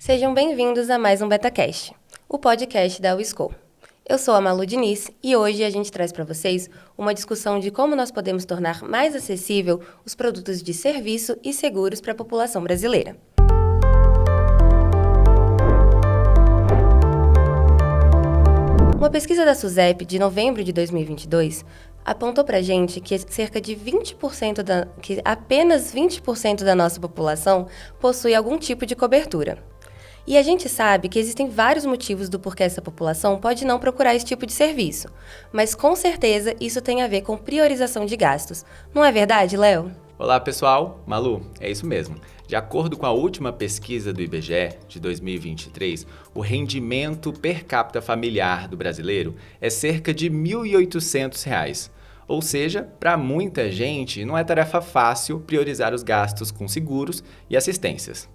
Sejam bem-vindos a mais um BetaCast, o podcast da USCO. Eu sou a Malu Diniz e hoje a gente traz para vocês uma discussão de como nós podemos tornar mais acessível os produtos de serviço e seguros para a população brasileira. Uma pesquisa da SUSEP de novembro de 2022 apontou para a gente que que apenas 20% da nossa população possui algum tipo de cobertura. E a gente sabe que existem vários motivos do porquê essa população pode não procurar esse tipo de serviço, mas com certeza isso tem a ver com priorização de gastos. Não é verdade, Léo? Olá pessoal, Malu, é isso mesmo. De acordo com a última pesquisa do IBGE de 2023, o rendimento per capita familiar do brasileiro é cerca de R$ 1.800. Ou seja, para muita gente não é tarefa fácil priorizar os gastos com seguros e assistências.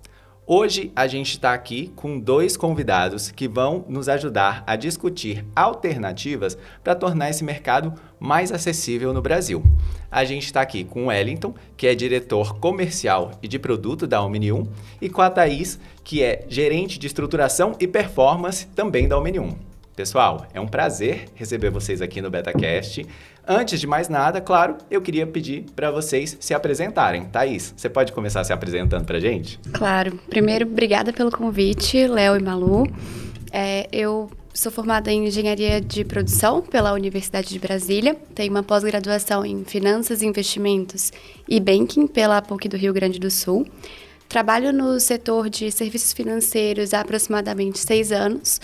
Hoje a gente está aqui com dois convidados que vão nos ajudar a discutir alternativas para tornar esse mercado mais acessível no Brasil. A gente está aqui com o Wellington, que é diretor comercial e de produto da Omnium, e com a Thaís, que é gerente de estruturação e performance também da Omnium. Pessoal, é um prazer receber vocês aqui no BetaCast. Antes de mais nada, claro, eu queria pedir para vocês se apresentarem. Thaís, você pode começar se apresentando para a gente? Claro. Primeiro, obrigada pelo convite, Léo e Malu. Eu sou formada em Engenharia de Produção pela Universidade de Brasília. Tenho uma pós-graduação em Finanças e Investimentos e Banking pela PUC do Rio Grande do Sul. Trabalho no setor de serviços financeiros há aproximadamente 6 anos.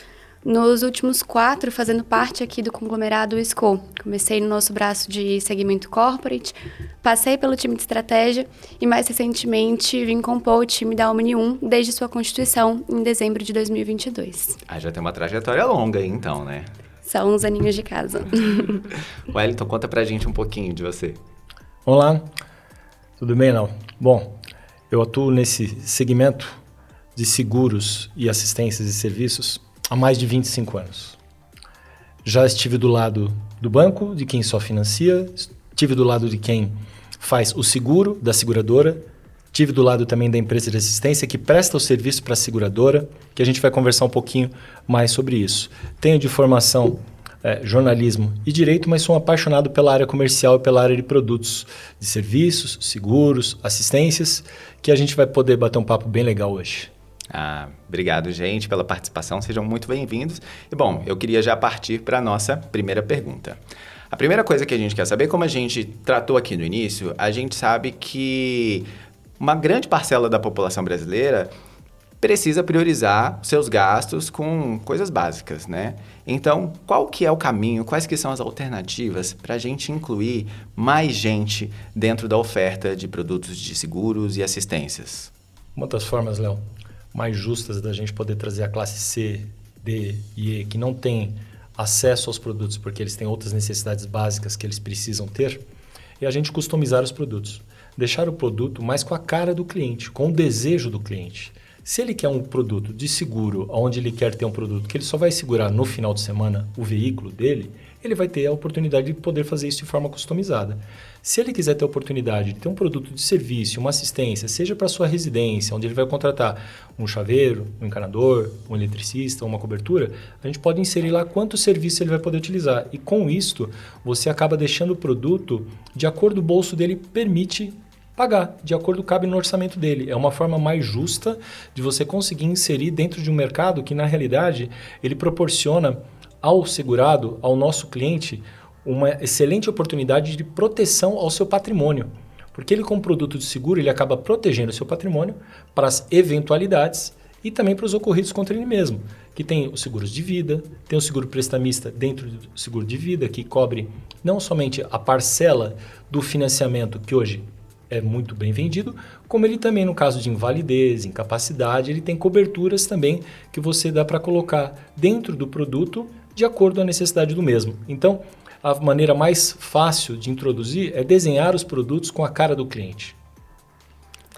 Nos últimos 4, fazendo parte aqui do conglomerado USCO. Comecei no nosso braço de segmento corporate, passei pelo time de estratégia e, mais recentemente, vim compor o time da Omnium desde sua constituição em dezembro de 2022. Já tem uma trajetória longa aí, então, né? São uns aninhos de casa. Wellington, conta pra gente um pouquinho de você. Olá, tudo bem, não? Bom, eu atuo nesse segmento de seguros e assistências e serviços há mais de 25 anos. Já estive do lado do banco, de quem só financia, estive do lado de quem faz o seguro, da seguradora, estive do lado também da empresa de assistência que presta o serviço para a seguradora, que a gente vai conversar um pouquinho mais sobre isso. Tenho de formação jornalismo e direito, mas sou um apaixonado pela área comercial e pela área de produtos, de serviços, seguros, assistências, que a gente vai poder bater um papo bem legal hoje. Obrigado, gente, pela participação. Sejam muito bem-vindos. E, bom, eu queria já partir para a nossa primeira pergunta. A primeira coisa que a gente quer saber, como a gente tratou aqui no início, a gente sabe que uma grande parcela da população brasileira precisa priorizar seus gastos com coisas básicas, né? Então, qual que é o caminho, quais que são as alternativas para a gente incluir mais gente dentro da oferta de produtos de seguros e assistências? Uma das formas, Léo, mais justas da gente poder trazer a classe C, D e E, que não tem acesso aos produtos porque eles têm outras necessidades básicas que eles precisam ter, é a gente customizar os produtos. Deixar o produto mais com a cara do cliente, com o desejo do cliente. Se ele quer um produto de seguro, onde ele quer ter um produto que ele só vai segurar no final de semana o veículo dele, ele vai ter a oportunidade de poder fazer isso de forma customizada. Se ele quiser ter a oportunidade de ter um produto de serviço, uma assistência, seja para sua residência, onde ele vai contratar um chaveiro, um encanador, um eletricista, uma cobertura, a gente pode inserir lá quanto serviço ele vai poder utilizar. E com isto, você acaba deixando o produto de acordo com o bolso dele permite pagar, de acordo com o que cabe no orçamento dele. É uma forma mais justa de você conseguir inserir dentro de um mercado que, na realidade, ele proporciona ao segurado, ao nosso cliente, uma excelente oportunidade de proteção ao seu patrimônio. Porque ele, com o produto de seguro, ele acaba protegendo o seu patrimônio para as eventualidades e também para os ocorridos contra ele mesmo. Que tem os seguros de vida, tem o seguro prestamista dentro do seguro de vida, que cobre não somente a parcela do financiamento, que hoje é muito bem vendido, como ele também, no caso de invalidez, incapacidade, ele tem coberturas também que você dá para colocar dentro do produto de acordo com a necessidade do mesmo. Então, a maneira mais fácil de introduzir é desenhar os produtos com a cara do cliente.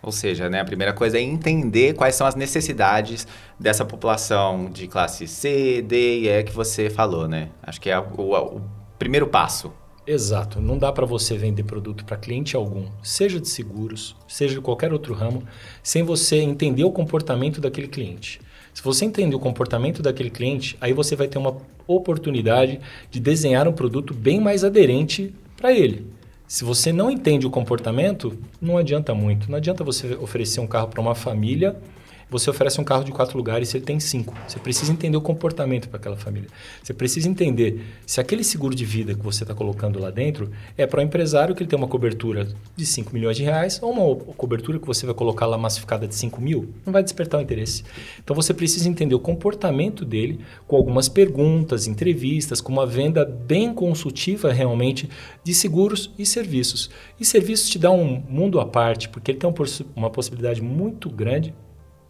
Ou seja, né, a primeira coisa é entender quais são as necessidades dessa população de classe C, D e E que você falou, né? Acho que é o primeiro passo. Exato. Não dá para você vender produto para cliente algum, seja de seguros, seja de qualquer outro ramo, sem você entender o comportamento daquele cliente. Se você entender o comportamento daquele cliente, aí você vai ter uma oportunidade de desenhar um produto bem mais aderente para ele. Se você não entende o comportamento, não adianta muito. Não adianta você oferecer um carro para uma família, você oferece um carro de 4 lugares se ele tem 5. Você precisa entender o comportamento para aquela família. Você precisa entender se aquele seguro de vida que você está colocando lá dentro é para o empresário que ele tem uma cobertura de 5 milhões de reais ou uma cobertura que você vai colocar lá massificada de 5 mil. Não vai despertar o interesse. Então você precisa entender o comportamento dele com algumas perguntas, entrevistas, com uma venda bem consultiva realmente de seguros e serviços. E serviços te dá um mundo à parte, porque ele tem uma possibilidade muito grande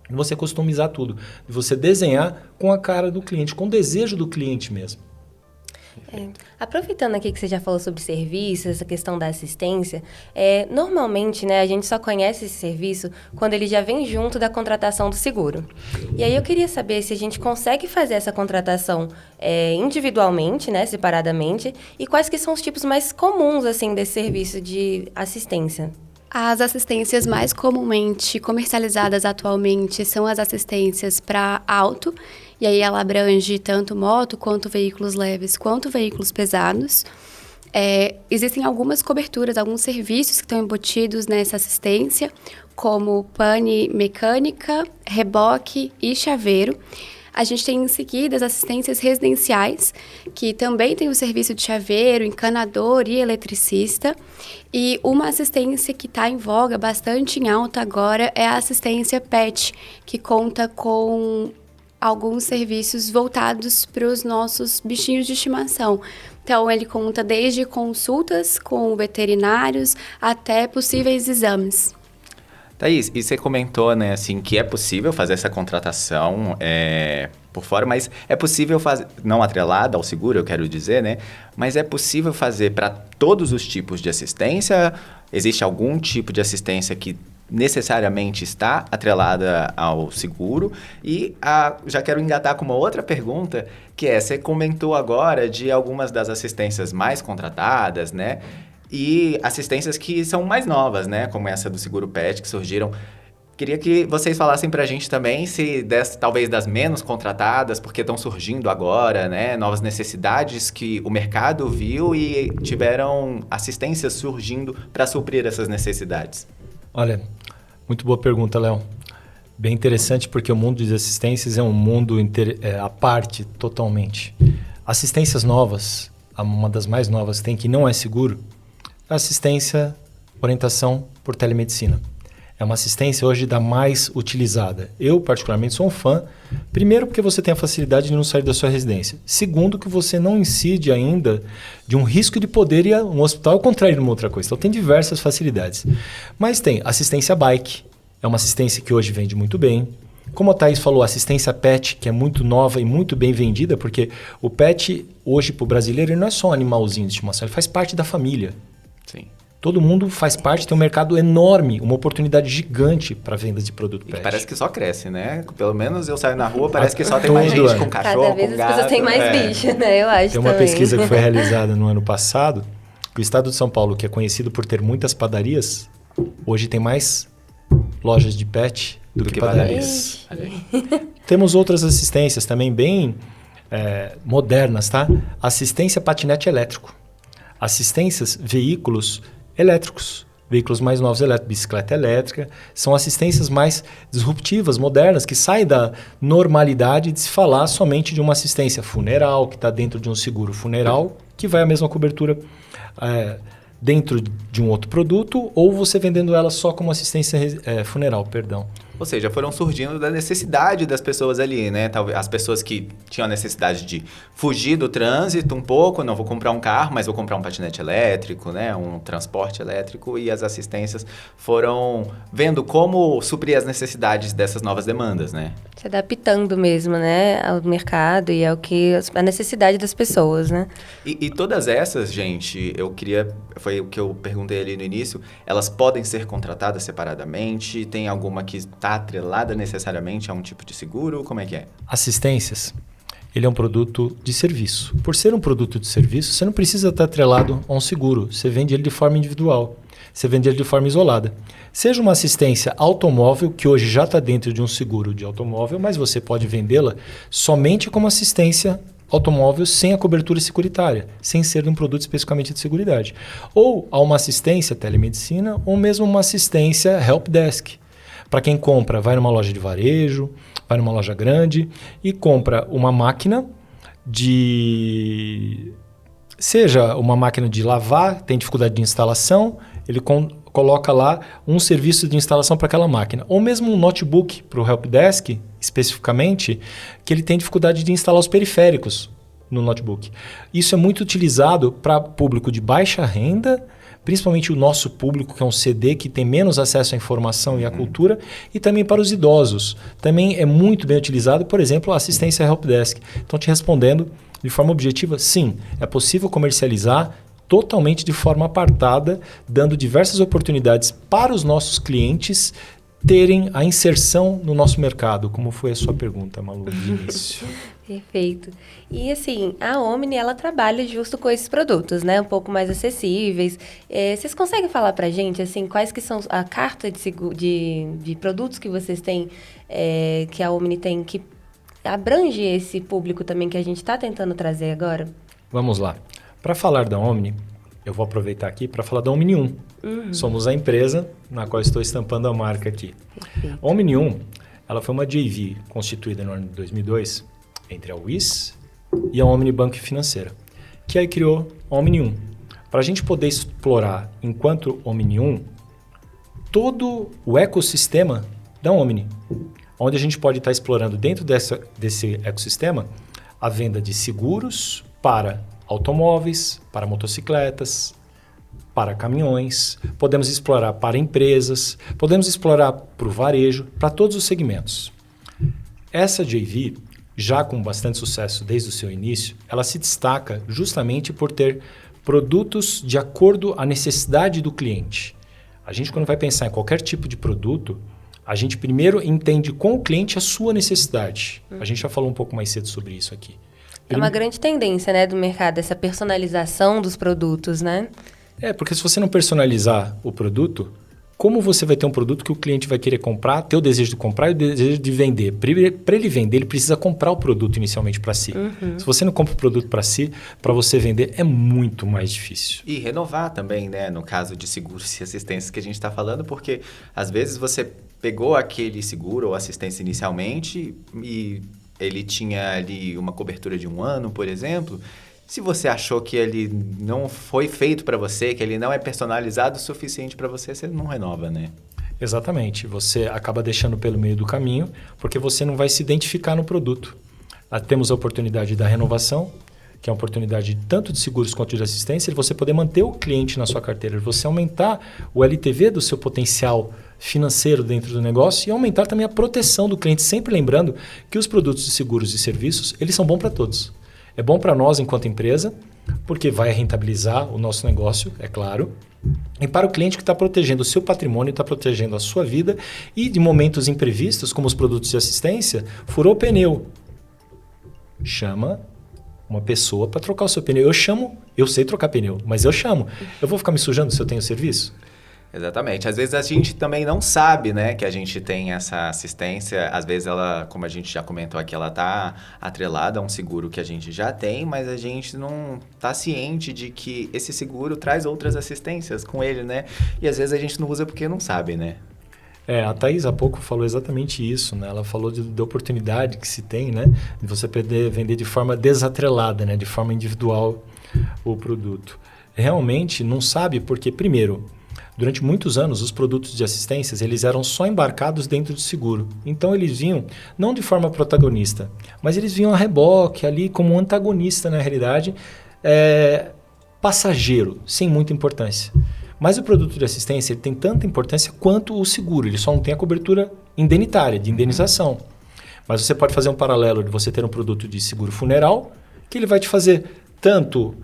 de você customizar tudo, de você desenhar com a cara do cliente, com o desejo do cliente mesmo. Aproveitando aqui que você já falou sobre serviços, essa questão da assistência, normalmente, né, a gente só conhece esse serviço quando ele já vem junto da contratação do seguro. E aí eu queria saber se a gente consegue fazer essa contratação individualmente, né, separadamente, e quais que são os tipos mais comuns assim, desse serviço de assistência. As assistências mais comumente comercializadas atualmente são as assistências para auto, e aí ela abrange tanto moto, quanto veículos leves, quanto veículos pesados. Existem algumas coberturas, alguns serviços que estão embutidos nessa assistência, como pane mecânica, reboque e chaveiro. A gente tem em seguida as assistências residenciais, que também tem o serviço de chaveiro, encanador e eletricista. E uma assistência que está em voga, bastante em alta agora, é a assistência PET, que conta com alguns serviços voltados para os nossos bichinhos de estimação. Então, ele conta desde consultas com veterinários até possíveis exames. Thaís, e você comentou, né, assim, que é possível fazer essa contratação por fora, mas é possível fazer, não atrelada ao seguro, eu quero dizer, né, mas é possível fazer para todos os tipos de assistência? Existe algum tipo de assistência que necessariamente está atrelada ao seguro? E já quero engatar com uma outra pergunta, que você comentou agora de algumas das assistências mais contratadas, né, e assistências que são mais novas, né? Como essa do Seguro Pet, que surgiram. Queria que vocês falassem pra gente também se talvez das menos contratadas, porque estão surgindo agora, né? Novas necessidades que o mercado viu e tiveram assistências surgindo para suprir essas necessidades. Olha, muito boa pergunta, Léo. Bem interessante, porque o mundo de assistências é um mundo à parte totalmente. Assistências novas, uma das mais novas que tem, que não é seguro, assistência, orientação por telemedicina. É uma assistência hoje da mais utilizada. Eu, particularmente, sou um fã. Primeiro, porque você tem a facilidade de não sair da sua residência. Segundo, que você não incide ainda de um risco de poder ir a um hospital, ao contrário de uma outra coisa. Então, tem diversas facilidades. Mas tem assistência bike. É uma assistência que hoje vende muito bem. Como a Thaís falou, assistência PET, que é muito nova e muito bem vendida, porque o PET, hoje, para o brasileiro, ele não é só um animalzinho de estimação, ele faz parte da família. Sim. Todo mundo faz parte, tem um mercado enorme, uma oportunidade gigante para venda de produto pet. E parece que só cresce, né? Pelo menos eu saio na rua, parece que só tem mais gente com cachorro, cada vez com as gato. pessoas têm mais bicho, né? Eu acho Tem uma também. pesquisa que foi realizada no ano passado, que o estado de São Paulo, que é conhecido por ter muitas padarias, hoje tem mais lojas de pet do que padarias. Temos outras assistências também bem modernas, tá? Assistência patinete elétrico. Assistências veículos elétricos, veículos mais novos elétricos, bicicleta elétrica, são assistências mais disruptivas, modernas, que saem da normalidade de se falar somente de uma assistência funeral, que está dentro de um seguro funeral, que vai a mesma cobertura dentro de um outro produto, ou você vendendo ela só como assistência funeral, perdão. Ou seja, foram surgindo da necessidade das pessoas ali, né? Talvez as pessoas que tinham a necessidade de fugir do trânsito um pouco, não vou comprar um carro, mas vou comprar um patinete elétrico, né? Um transporte elétrico, e as assistências foram vendo como suprir as necessidades dessas novas demandas, né? Se adaptando mesmo, né, ao mercado e a necessidade das pessoas, né? E todas essas, gente, foi o que eu perguntei ali no início, elas podem ser contratadas separadamente? Tem alguma que está atrelada necessariamente a um tipo de seguro? Como é que é? Assistências, ele é um produto de serviço. Por ser um produto de serviço, você não precisa estar atrelado a um seguro. Você vende ele de forma individual. Você vende ele de forma isolada. Seja uma assistência automóvel, que hoje já está dentro de um seguro de automóvel, mas você pode vendê-la somente como assistência automóvel sem a cobertura securitária, sem ser um produto especificamente de seguridade. Ou a uma assistência telemedicina, ou mesmo uma assistência helpdesk. Para quem compra, vai numa loja de varejo, vai numa loja grande e compra uma máquina seja uma máquina de lavar, tem dificuldade de instalação, ele coloca lá um serviço de instalação para aquela máquina. Ou mesmo um notebook para o helpdesk, especificamente, que ele tem dificuldade de instalar os periféricos no notebook. Isso é muito utilizado para público de baixa renda, principalmente o nosso público, que é um CD que tem menos acesso à informação e à cultura, e também para os idosos. Também é muito bem utilizado, por exemplo, a assistência helpdesk. Então, te respondendo de forma objetiva, sim, é possível comercializar totalmente de forma apartada, dando diversas oportunidades para os nossos clientes terem a inserção no nosso mercado, como foi a sua pergunta, Malu, de início. Perfeito. E assim, a Omni, ela trabalha justo com esses produtos, né? Um pouco mais acessíveis. Vocês conseguem falar pra gente, assim, quais que são a carta de produtos que vocês têm, que a Omni tem, que abrange esse público também que a gente está tentando trazer agora? Vamos lá. Para falar da Omni, eu vou aproveitar aqui para falar da Omni 1. Somos a empresa na qual estou estampando a marca aqui. Perfeito. A Omni 1, ela foi uma JV constituída no ano de 2002 entre a WIS e a Omni Banco Financeira, que aí criou a Omni 1. Para a gente poder explorar, enquanto Omni 1, todo o ecossistema da Omni, onde a gente pode estar explorando dentro desse ecossistema a venda de seguros para automóveis, para motocicletas, para caminhões, podemos explorar para empresas, podemos explorar para o varejo, para todos os segmentos. Essa JV, já com bastante sucesso desde o seu início, ela se destaca justamente por ter produtos de acordo à necessidade do cliente. A gente, quando vai pensar em qualquer tipo de produto, a gente primeiro entende com o cliente a sua necessidade. A gente já falou um pouco mais cedo sobre isso aqui. É uma grande tendência, né, do mercado, essa personalização dos produtos, né? Porque se você não personalizar o produto, como você vai ter um produto que o cliente vai querer comprar, ter o desejo de comprar e o desejo de vender? Para ele vender, ele precisa comprar o produto inicialmente para si. Se você não compra o produto para si, para você vender é muito mais difícil. E renovar também, né? No caso de seguros e assistências que a gente está falando, porque às vezes você pegou aquele seguro ou assistência inicialmente e ele tinha ali uma cobertura de 1 ano, por exemplo. Se você achou que ele não foi feito para você, que ele não é personalizado o suficiente para você, você não renova, né? Exatamente. Você acaba deixando pelo meio do caminho, porque você não vai se identificar no produto. Temos a oportunidade da renovação, que é uma oportunidade tanto de seguros quanto de assistência, de você poder manter o cliente na sua carteira, de você aumentar o LTV do seu potencial financeiro dentro do negócio e aumentar também a proteção do cliente, sempre lembrando que os produtos de seguros e serviços, eles são bons para todos. É bom para nós enquanto empresa, porque vai rentabilizar o nosso negócio, é claro. E para o cliente que está protegendo o seu patrimônio, está protegendo a sua vida e de momentos imprevistos, como os produtos de assistência, furou o pneu. Chama uma pessoa para trocar o seu pneu. Eu sei trocar pneu, mas eu chamo. Eu vou ficar me sujando se eu tenho serviço? Exatamente. Às vezes a gente também não sabe, né, que a gente tem essa assistência. Às vezes ela, como a gente já comentou aqui, ela está atrelada a um seguro que a gente já tem, mas a gente não está ciente de que esse seguro traz outras assistências com ele, né? E às vezes a gente não usa porque não sabe, né? A Thaís há pouco falou exatamente isso, né? Ela falou da oportunidade que se tem, né? De você poder vender de forma desatrelada, né? De forma individual o produto. Realmente não sabe porque, primeiro, durante muitos anos, os produtos de assistências eles eram só embarcados dentro do seguro. Então, eles vinham não de forma protagonista, mas eles vinham a reboque ali como um antagonista, na realidade, passageiro, sem muita importância. Mas o produto de assistência ele tem tanta importância quanto o seguro. Ele só não tem a cobertura indenitária, de indenização. Mas você pode fazer um paralelo de você ter um produto de seguro funeral, que ele vai te fazer tanto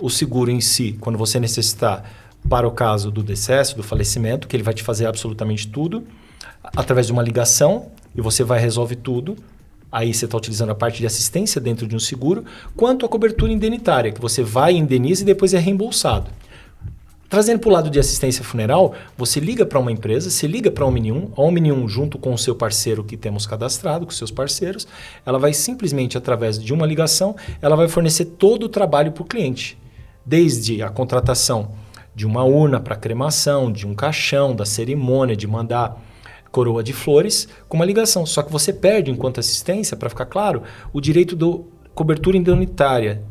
o seguro em si, quando você necessitar, para o caso do decesso, do falecimento, que ele vai te fazer absolutamente tudo, através de uma ligação, e você vai resolver tudo, aí você está utilizando a parte de assistência dentro de um seguro, quanto a cobertura indenitária, que você vai, indeniza e depois é reembolsado. Trazendo para o lado de assistência funeral, você liga para uma empresa, você liga para a Omni1, a Omni1 junto com o seu parceiro que temos cadastrado, com seus parceiros, ela vai simplesmente, através de uma ligação, ela vai fornecer todo o trabalho para o cliente. Desde a contratação de uma urna para cremação, de um caixão, da cerimônia, de mandar coroa de flores, com uma ligação. Só que você perde, enquanto assistência, para ficar claro, o direito do cobertura indenitária,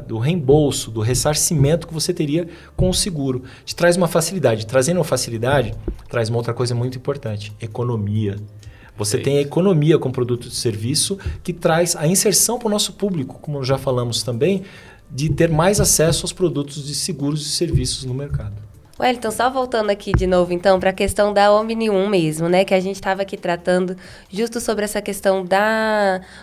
do reembolso, do ressarcimento que você teria com o seguro. Te traz uma facilidade. Trazendo uma facilidade, traz uma outra coisa muito importante: economia. Você tem a economia com produto de serviço que traz a inserção para o nosso público, como já falamos também, de ter mais acesso aos produtos de seguros e serviços no mercado. Wellington, só voltando aqui de novo, então, para a questão da Omni1 mesmo, né? Que a gente estava aqui tratando justo sobre essa questão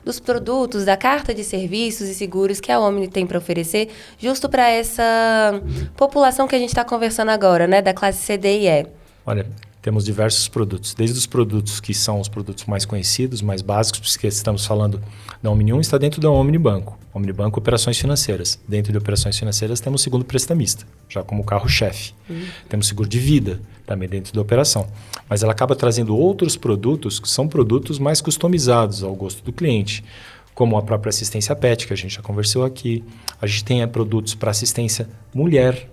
dos produtos, da carta de serviços e seguros que a Omni tem para oferecer, justo para essa população que a gente está conversando agora, né? Da classe C, D e E. Olha, temos diversos produtos, desde os produtos que são os produtos mais conhecidos, mais básicos, porque estamos falando da Omni1, está dentro da Omnibanco. Omnibanco, operações financeiras. Dentro de operações financeiras temos o seguro prestamista, já como carro-chefe. Temos seguro de vida, também dentro da operação. Mas ela acaba trazendo outros produtos que são produtos mais customizados ao gosto do cliente, como a própria assistência PET, que a gente já conversou aqui. A gente tem produtos para assistência mulher,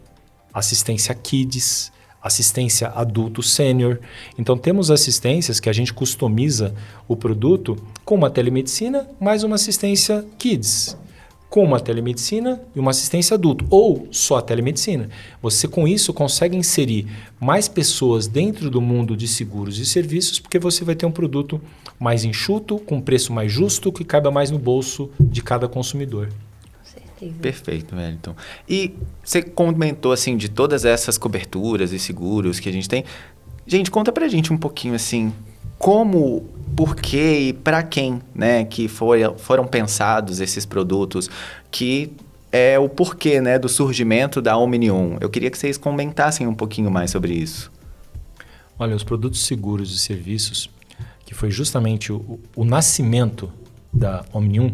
assistência kids, assistência adulto sênior. Então, temos assistências que a gente customiza o produto com uma telemedicina mais uma assistência kids, com uma telemedicina e uma assistência adulto, ou só a telemedicina. Você, com isso, consegue inserir mais pessoas dentro do mundo de seguros e serviços, porque você vai ter um produto mais enxuto, com preço mais justo, que caiba mais no bolso de cada consumidor. Perfeito, Wellington. E você comentou, assim, de todas essas coberturas e seguros que a gente tem. Gente, conta pra gente um pouquinho, assim, como, por quê e para quem, né, que foram pensados esses produtos, que é o porquê, né, do surgimento da Omni1. Eu queria que vocês comentassem um pouquinho mais sobre isso. Olha, os produtos seguros e serviços, que foi justamente o nascimento da Omni1,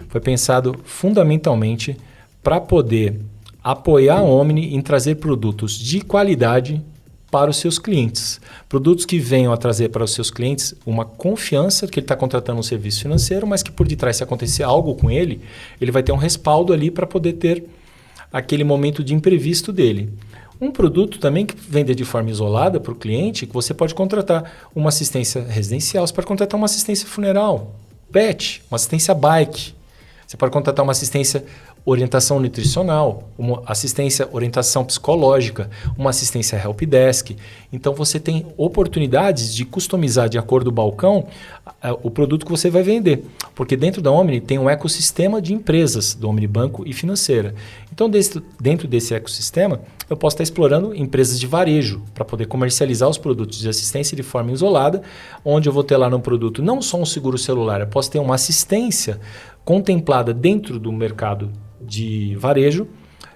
foi pensado fundamentalmente para poder apoiar a Omni em trazer produtos de qualidade para os seus clientes. Produtos que venham a trazer para os seus clientes uma confiança que ele está contratando um serviço financeiro, mas que por detrás, se acontecer algo com ele, ele vai ter um respaldo ali para poder ter aquele momento de imprevisto dele. Um produto também que vende de forma isolada para o cliente, que você pode contratar uma assistência residencial, você pode contratar uma assistência funeral, PET, uma assistência bike. Você pode contratar uma assistência orientação nutricional, uma assistência orientação psicológica, uma assistência helpdesk. Então você tem oportunidades de customizar de acordo com o balcão o produto que você vai vender. Porque dentro da Omni tem um ecossistema de empresas do Omnibanco e financeira. Então dentro desse ecossistema eu posso estar explorando empresas de varejo para poder comercializar os produtos de assistência de forma isolada, onde eu vou ter lá no produto não só um seguro celular, eu posso ter uma assistência contemplada dentro do mercado de varejo,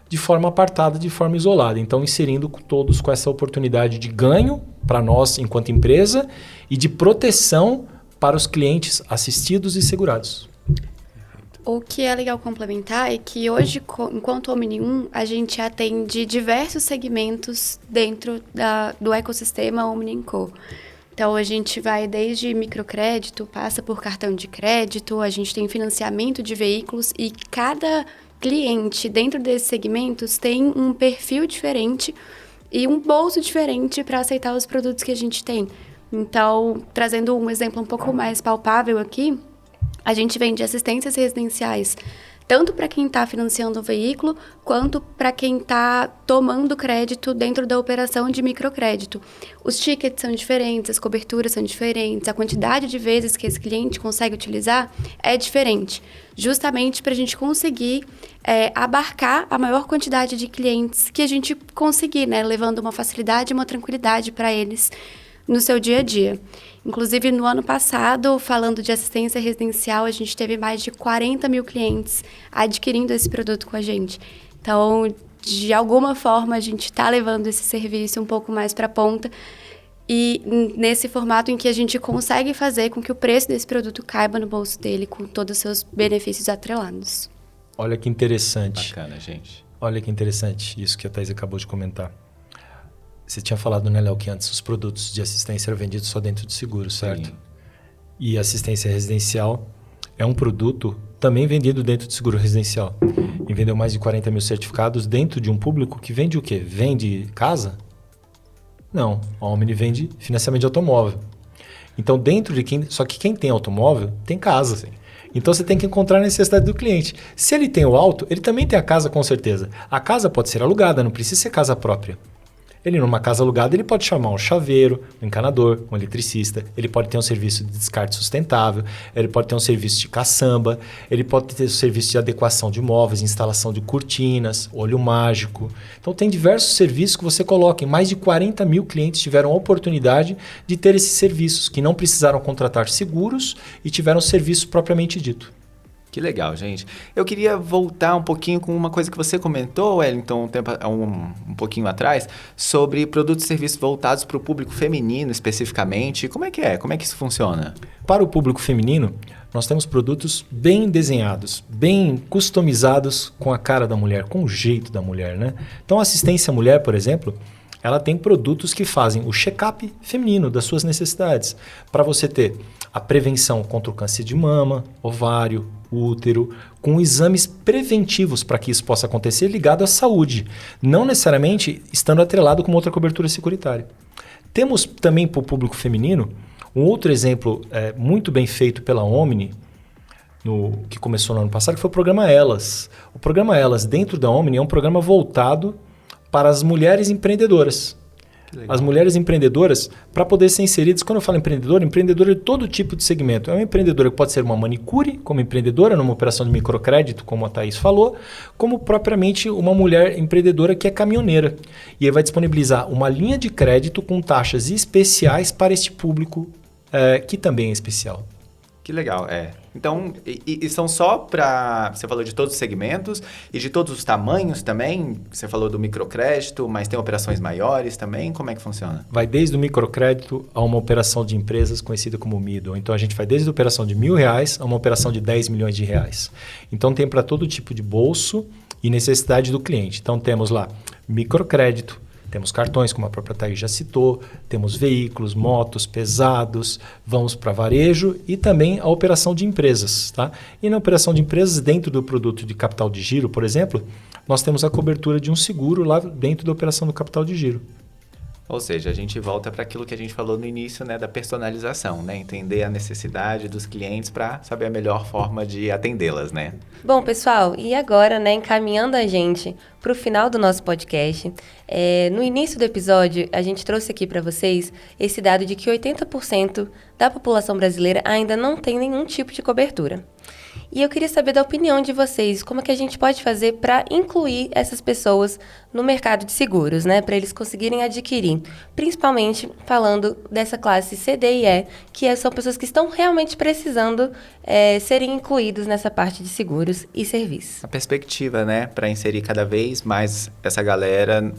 de forma apartada, de forma isolada. Então, inserindo todos com essa oportunidade de ganho para nós enquanto empresa e de proteção para os clientes assistidos e segurados. O que é legal complementar é que hoje, enquanto Omni1, a gente atende diversos segmentos dentro do ecossistema Omni&Co. Então, a gente vai desde microcrédito, passa por cartão de crédito, a gente tem financiamento de veículos e cada cliente dentro desses segmentos tem um perfil diferente e um bolso diferente para aceitar os produtos que a gente tem. Então, trazendo um exemplo um pouco mais palpável aqui, a gente vende assistências residenciais tanto para quem está financiando o veículo, quanto para quem está tomando crédito dentro da operação de microcrédito. Os tickets são diferentes, as coberturas são diferentes, a quantidade de vezes que esse cliente consegue utilizar é diferente, justamente para a gente conseguir abarcar a maior quantidade de clientes que a gente conseguir, né, levando uma facilidade e uma tranquilidade para eles no seu dia a dia. Inclusive, no ano passado, falando de assistência residencial, a gente teve mais de 40 mil clientes adquirindo esse produto com a gente. Então, de alguma forma, a gente está levando esse serviço um pouco mais para a ponta, e nesse formato em que a gente consegue fazer com que o preço desse produto caiba no bolso dele com todos os seus benefícios atrelados. Olha que interessante. Bacana, gente. Olha que interessante isso que a Thaís acabou de comentar. Você tinha falado, né, Léo, que antes os produtos de assistência eram vendidos só dentro de seguro, certo? Sim. E assistência residencial é um produto também vendido dentro de seguro residencial. E vendeu mais de 40 mil certificados dentro de um público que vende o quê? Vende casa? Não, a Omni vende financiamento de automóvel. Então, dentro de quem... Só que quem tem automóvel tem casa. Sim. Então, você tem que encontrar a necessidade do cliente. Se ele tem o auto, ele também tem a casa, com certeza. A casa pode ser alugada, não precisa ser casa própria. Ele, numa casa alugada, ele pode chamar um chaveiro, um encanador, um eletricista. Ele pode ter um serviço de descarte sustentável. Ele pode ter um serviço de caçamba. Ele pode ter um serviço de adequação de móveis, instalação de cortinas, olho mágico. Então, tem diversos serviços que você coloca. E mais de 40 mil clientes tiveram a oportunidade de ter esses serviços, que não precisaram contratar seguros e tiveram serviço propriamente dito. Que legal, gente. Eu queria voltar um pouquinho com uma coisa que você comentou, Wellington, um pouquinho atrás, sobre produtos e serviços voltados para o público feminino especificamente. Como é que é? Como é que isso funciona? Para o público feminino, nós temos produtos bem desenhados, bem customizados com a cara da mulher, com o jeito da mulher, né? Então, a assistência à mulher, por exemplo, ela tem produtos que fazem o check-up feminino das suas necessidades. Para você ter a prevenção contra o câncer de mama, ovário, útero, com exames preventivos para que isso possa acontecer ligado à saúde, não necessariamente estando atrelado com outra cobertura securitária. Temos também para o público feminino um outro exemplo muito bem feito pela Omni, que começou no ano passado, que foi o programa Elas. O programa Elas, dentro da Omni, é um programa voltado para as mulheres empreendedoras. As mulheres empreendedoras, para poder ser inseridas, quando eu falo empreendedora de todo tipo de segmento. É uma empreendedora que pode ser uma manicure, como empreendedora, numa operação de microcrédito, como a Thaís falou, como propriamente uma mulher empreendedora que é caminhoneira. E aí vai disponibilizar uma linha de crédito com taxas especiais para este público, que também é especial. Que legal, Então, e são só para... Você falou de todos os segmentos e de todos os tamanhos também? Você falou do microcrédito, mas tem operações maiores também? Como é que funciona? Vai desde o microcrédito a uma operação de empresas conhecida como middle. Então, a gente vai desde a operação de R$1.000 a uma operação de 10 milhões de reais. Então, tem para todo tipo de bolso e necessidade do cliente. Então, temos lá microcrédito, temos cartões, como a própria Thaís já citou, temos veículos, motos pesados, vamos para varejo e também a operação de empresas. Tá? E na operação de empresas, dentro do produto de capital de giro, por exemplo, nós temos a cobertura de um seguro lá dentro da operação do capital de giro. Ou seja, a gente volta para aquilo que a gente falou no início, né, da personalização, né? Entender a necessidade dos clientes para saber a melhor forma de atendê-las, né? Bom, pessoal, e agora, né, encaminhando a gente para o final do nosso podcast, no início do episódio, a gente trouxe aqui para vocês esse dado de que 80% da população brasileira ainda não tem nenhum tipo de cobertura. E eu queria saber da opinião de vocês, como é que a gente pode fazer para incluir essas pessoas no mercado de seguros, né? Para eles conseguirem adquirir, principalmente falando dessa classe C, D e E, que são pessoas que estão realmente precisando serem incluídos nessa parte de seguros e serviços. A perspectiva, né, para inserir cada vez mais essa galera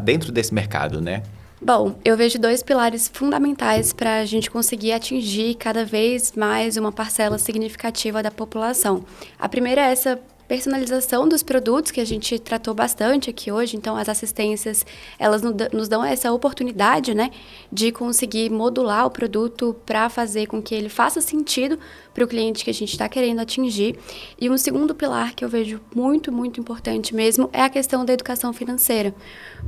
dentro desse mercado, né? Bom, eu vejo 2 pilares fundamentais para a gente conseguir atingir cada vez mais uma parcela significativa da população. A primeira é essa personalização dos produtos, que a gente tratou bastante aqui hoje. Então, as assistências, elas nos dão essa oportunidade, né, de conseguir modular o produto para fazer com que ele faça sentido para o cliente que a gente está querendo atingir. E um segundo pilar que eu vejo muito, muito importante mesmo é a questão da educação financeira,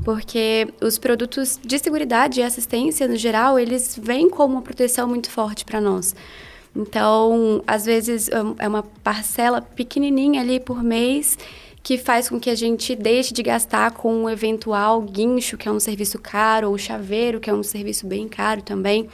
porque os produtos de seguridade e assistência, no geral, eles vêm como uma proteção muito forte para nós. Então, às vezes, é uma parcela pequenininha ali por mês que faz com que a gente deixe de gastar com um eventual guincho, que é um serviço caro, ou chaveiro, que é um serviço bem caro também,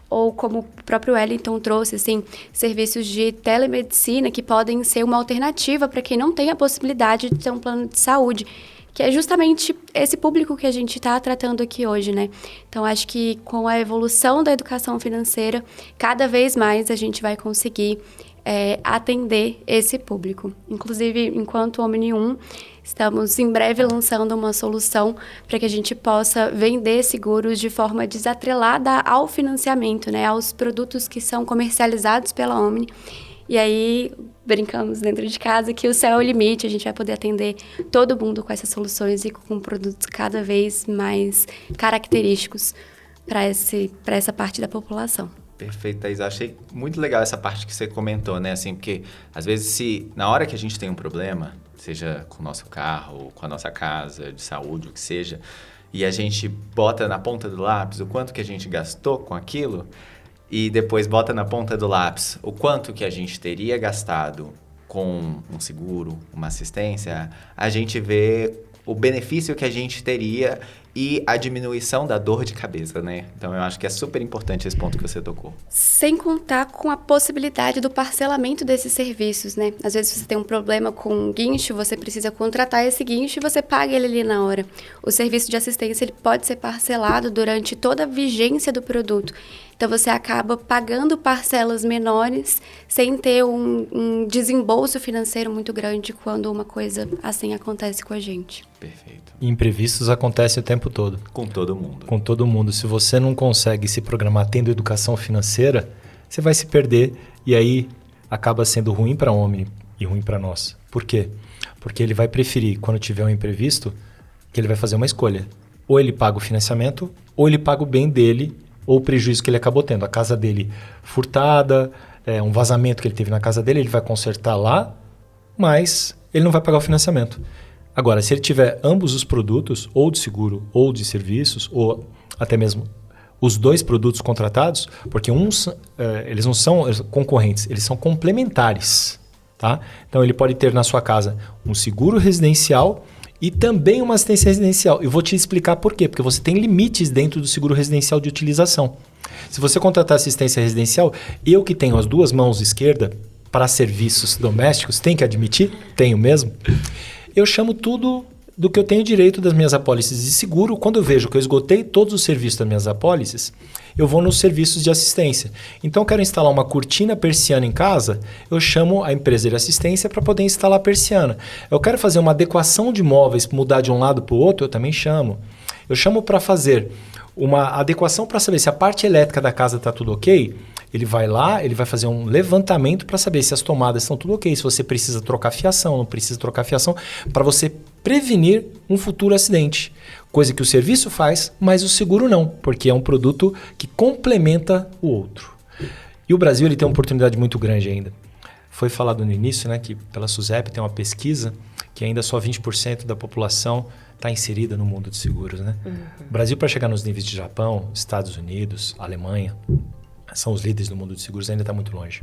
ou como o próprio Wellington trouxe, assim, serviços de telemedicina que podem ser uma alternativa para quem não tem a possibilidade de ter um plano de saúde, que é justamente esse público que a gente está tratando aqui hoje, né? Então, acho que com a evolução da educação financeira, cada vez mais a gente vai conseguir atender esse público. Inclusive, enquanto Omni1, estamos em breve lançando uma solução para que a gente possa vender seguros de forma desatrelada ao financiamento, né, aos produtos que são comercializados pela Omni. E aí, brincamos dentro de casa que o céu é o limite, a gente vai poder atender todo mundo com essas soluções e com produtos cada vez mais característicos para essa parte da população. Perfeito, Thaís. Eu achei muito legal essa parte que você comentou, né? Assim, porque às vezes na hora que a gente tem um problema, seja com o nosso carro, com a nossa casa, de saúde, o que seja, e a gente bota na ponta do lápis o quanto que a gente gastou com aquilo, e depois bota na ponta do lápis o quanto que a gente teria gastado com um seguro, uma assistência, a gente vê o benefício que a gente teria e a diminuição da dor de cabeça, né? Então, eu acho que é super importante esse ponto que você tocou. Sem contar com a possibilidade do parcelamento desses serviços, né? Às vezes você tem um problema com um guincho, você precisa contratar esse guincho e você paga ele ali na hora. O serviço de assistência ele pode ser parcelado durante toda a vigência do produto. Então, você acaba pagando parcelas menores sem ter um desembolso financeiro muito grande quando uma coisa assim acontece com a gente. Perfeito. Imprevistos acontecem o tempo todo. Com todo mundo. Com todo mundo. Se você não consegue se programar tendo educação financeira, você vai se perder e aí acaba sendo ruim para o Omni e ruim para nós. Por quê? Porque ele vai preferir, quando tiver um imprevisto, que ele vai fazer uma escolha. Ou ele paga o financiamento, ou ele paga o bem dele, ou o prejuízo que ele acabou tendo. A casa dele furtada, um vazamento que ele teve na casa dele, ele vai consertar lá, mas ele não vai pagar o financiamento. Agora, se ele tiver ambos os produtos, ou de seguro ou de serviços, ou até mesmo os dois produtos contratados, porque eles não são concorrentes, eles são complementares. Tá? Então, ele pode ter na sua casa um seguro residencial e também uma assistência residencial. Eu vou te explicar por quê. Porque você tem limites dentro do seguro residencial de utilização. Se você contratar assistência residencial, eu que tenho as duas mãos esquerdas para serviços domésticos, tem que admitir, tenho mesmo, eu chamo tudo do que eu tenho direito das minhas apólices de seguro. Quando eu vejo que eu esgotei todos os serviços das minhas apólices, eu vou nos serviços de assistência. Então, eu quero instalar uma cortina persiana em casa, eu chamo a empresa de assistência para poder instalar a persiana. Eu quero fazer uma adequação de móveis, mudar de um lado para o outro, eu também chamo. Eu chamo para fazer uma adequação para saber se a parte elétrica da casa está tudo ok. Ele vai lá, ele vai fazer um levantamento para saber se as tomadas estão tudo ok, se você precisa trocar fiação, não precisa trocar fiação, para você prevenir um futuro acidente. Coisa que o serviço faz, mas o seguro não, porque é um produto que complementa o outro. E o Brasil ele tem uma oportunidade muito grande ainda. Foi falado no início, né, que pela SUSEP tem uma pesquisa que ainda só 20% da população está inserida no mundo de seguros. Né? O Brasil, para chegar nos níveis de Japão, Estados Unidos, Alemanha, são os líderes do mundo de seguros, ainda está muito longe.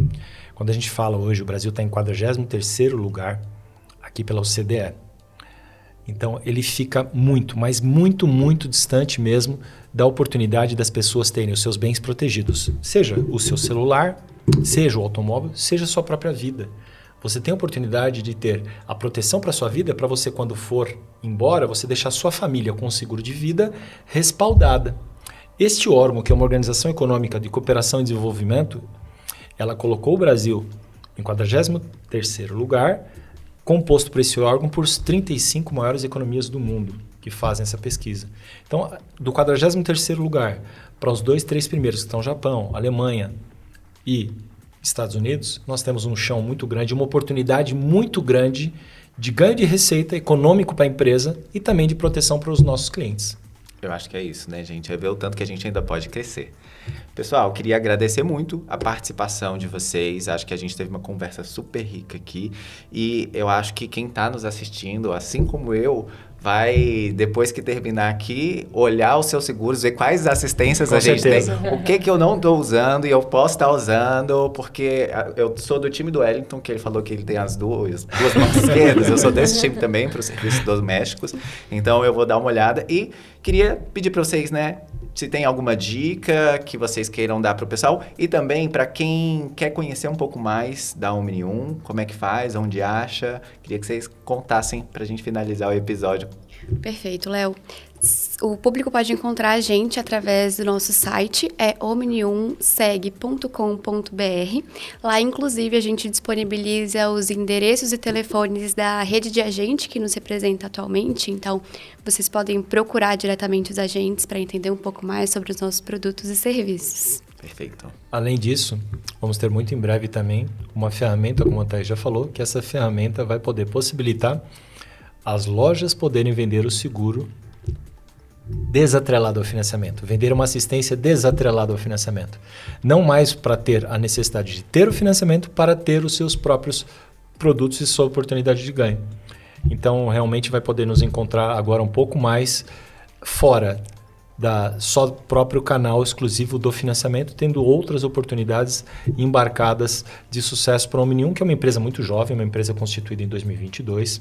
Quando a gente fala hoje, o Brasil está em 43º lugar aqui pela OCDE. Então, ele fica muito, mas muito, muito distante mesmo da oportunidade das pessoas terem os seus bens protegidos. Seja o seu celular, seja o automóvel, seja a sua própria vida. Você tem a oportunidade de ter a proteção para a sua vida, para você, quando for embora, você deixar a sua família com um seguro de vida respaldada. Este órgão, que é uma organização econômica de cooperação e desenvolvimento, ela colocou o Brasil em 43º lugar, composto por esse órgão por 35 maiores economias do mundo que fazem essa pesquisa. Então, do 43º lugar para os 2, 3 primeiros, que estão Japão, Alemanha e Estados Unidos, nós temos um chão muito grande, uma oportunidade muito grande de ganho de receita econômico para a empresa e também de proteção para os nossos clientes. Eu acho que é isso, né, gente? É ver o tanto que a gente ainda pode crescer. Pessoal, queria agradecer muito a participação de vocês. Acho que a gente teve uma conversa super rica aqui. E eu acho que quem está nos assistindo, assim como eu, vai, depois que terminar aqui, olhar os seus seguros, ver quais assistências Com a gente certeza. tem. O que eu não estou usando e eu posso estar usando, porque eu sou do time do Wellington, que ele falou que ele tem as duas mãos esquerdas. Eu sou desse time também, para os serviços domésticos. Então, eu vou dar uma olhada. E queria pedir para vocês, né, se tem alguma dica que vocês queiram dar para o pessoal. E também, para quem quer conhecer um pouco mais da Omni1, como é que faz, onde acha. Queria que vocês contassem para a gente finalizar o episódio. Perfeito, Léo. O público pode encontrar a gente através do nosso site, é omniumseg.com.br. Lá, inclusive, a gente disponibiliza os endereços e telefones da rede de agente que nos representa atualmente. Então, vocês podem procurar diretamente os agentes para entender um pouco mais sobre os nossos produtos e serviços. Perfeito. Além disso, vamos ter muito em breve também uma ferramenta, como a Thaís já falou, que essa ferramenta vai poder possibilitar as lojas poderem vender o seguro desatrelado ao financiamento, vender uma assistência desatrelada ao financiamento. Não mais para ter a necessidade de ter o financiamento, para ter os seus próprios produtos e sua oportunidade de ganho. Então, realmente vai poder nos encontrar agora um pouco mais fora da só próprio canal exclusivo do financiamento, tendo outras oportunidades embarcadas de sucesso para a Omnium, que é uma empresa muito jovem, uma empresa constituída em 2022,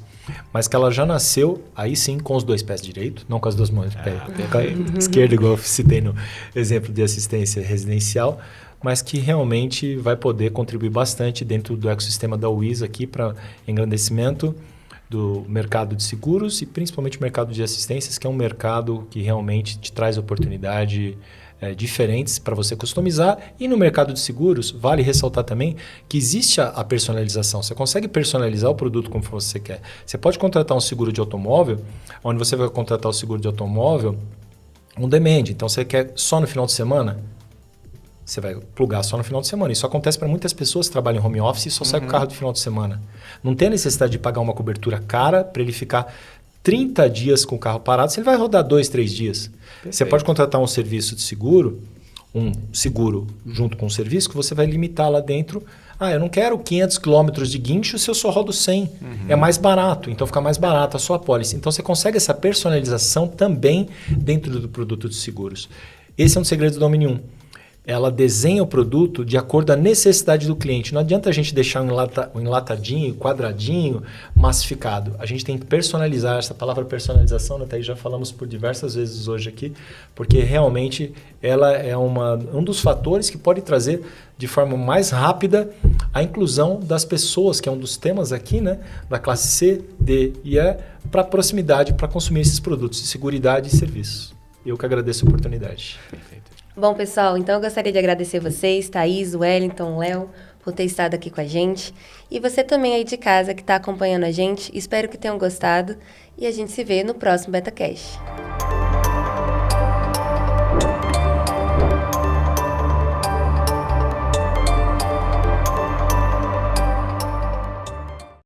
mas que ela já nasceu, aí sim, com os dois pés direito, não com as duas mãos esquerda, igual eu citei no exemplo de assistência residencial, mas que realmente vai poder contribuir bastante dentro do ecossistema da WIS aqui para engrandecimento do mercado de seguros e principalmente o mercado de assistências, que é um mercado que realmente te traz oportunidades diferentes para você customizar. E no mercado de seguros, vale ressaltar também que existe a personalização. Você consegue personalizar o produto como você quer. Você pode contratar um seguro de automóvel, onde você vai contratar o seguro de automóvel on demand. Então, você quer só no final de semana? Você vai plugar só no final de semana. Isso acontece para muitas pessoas que trabalham em home office e só sai com o carro do final de semana. Não tem a necessidade de pagar uma cobertura cara para ele ficar 30 dias com o carro parado, se ele vai rodar 2, 3 dias. Perfeito. Você pode contratar um serviço de seguro, um seguro junto com um serviço, que você vai limitar lá dentro. Eu não quero 500 quilômetros de guincho se eu só rodo 100. É mais barato, então fica mais barato a sua apólice. Então você consegue essa personalização também dentro do produto de seguros. Esse é um dos segredos da Omnium. Ela desenha o produto de acordo com a necessidade do cliente. Não adianta a gente deixar um enlatadinho, quadradinho, massificado. A gente tem que personalizar. Essa palavra personalização, até aí já falamos por diversas vezes hoje aqui, porque realmente ela é um dos fatores que pode trazer de forma mais rápida a inclusão das pessoas, que é um dos temas aqui, né, da classe C, D e E, para proximidade, para consumir esses produtos de seguridade e serviços. Eu que agradeço a oportunidade. Perfeito. Bom, pessoal, então eu gostaria de agradecer vocês, Thaís, Wellington, Léo, por ter estado aqui com a gente. E você também aí de casa que está acompanhando a gente. Espero que tenham gostado e a gente se vê no próximo BetaCast.